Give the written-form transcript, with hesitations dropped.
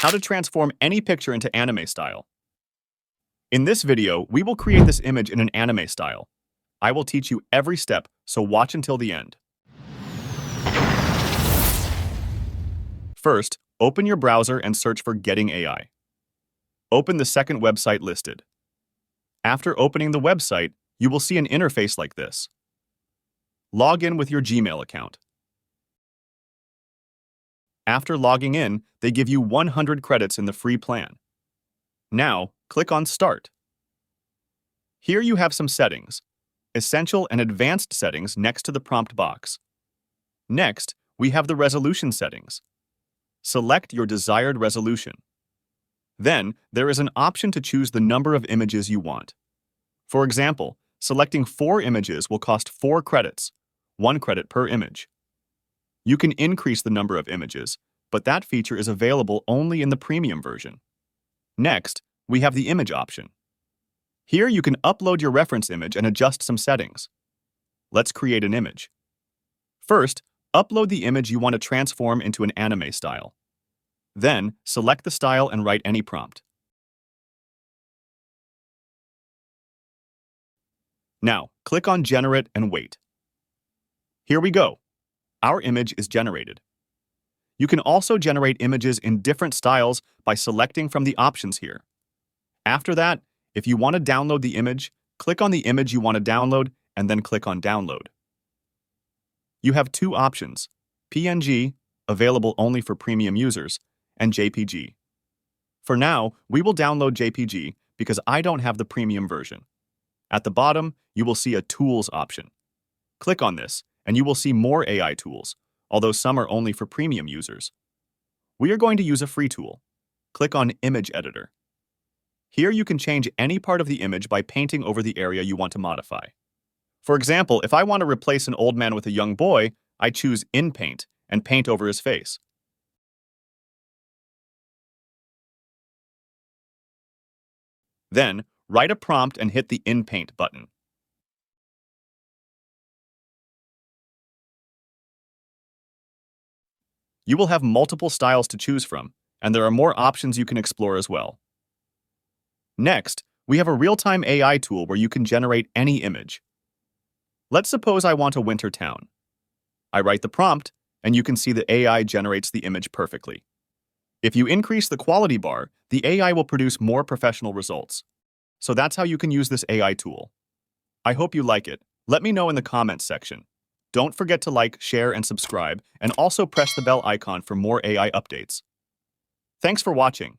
how to transform any picture into anime style. In this video, we will create this image in an anime style. I will teach you every step, so watch until the end. First, open your browser and search for Getting AI. Open the second website listed. After opening the website, you will see an interface like this. Log in with your Gmail account. After logging in, they give you 100 credits in the free plan. Now, click on Start. Here you have some settings, essential and advanced settings next to the prompt box. Next, we have the resolution settings. Select your desired resolution. Then, there is an option to choose the number of images you want. For example, selecting 4 images will cost 4 credits, 1 credit per image. You can increase the number of images, but that feature is available only in the premium version. Next, we have the image option. Here you can upload your reference image and adjust some settings. Let's create an image. First, upload the image you want to transform into an anime style. Then, select the style and write any prompt. Now, click on Generate and wait. Here we go. Our image is generated. You can also generate images in different styles by selecting from the options here. After that, if you want to download the image, click on the image you want to download and then click on Download. You have 2 options, PNG, available only for premium users, and JPG. For now, we will download JPG because I don't have the premium version. At the bottom, you will see a Tools option. Click on this, and you will see more AI tools, although some are only for premium users. We are going to use a free tool. Click on Image Editor. Here you can change any part of the image by painting over the area you want to modify. For example, if I want to replace an old man with a young boy, I choose In Paint and paint over his face. Then, write a prompt and hit the In Paint button. You will have multiple styles to choose from, and there are more options you can explore as well. Next, we have a real-time AI tool where you can generate any image. Let's suppose I want a winter town. I write the prompt, and you can see the AI generates the image perfectly. If you increase the quality bar, the AI will produce more professional results. So that's how you can use this AI tool. I hope you like it. Let me know in the comments section. Don't forget to like, share, and subscribe, and also press the bell icon for more AI updates. Thanks for watching.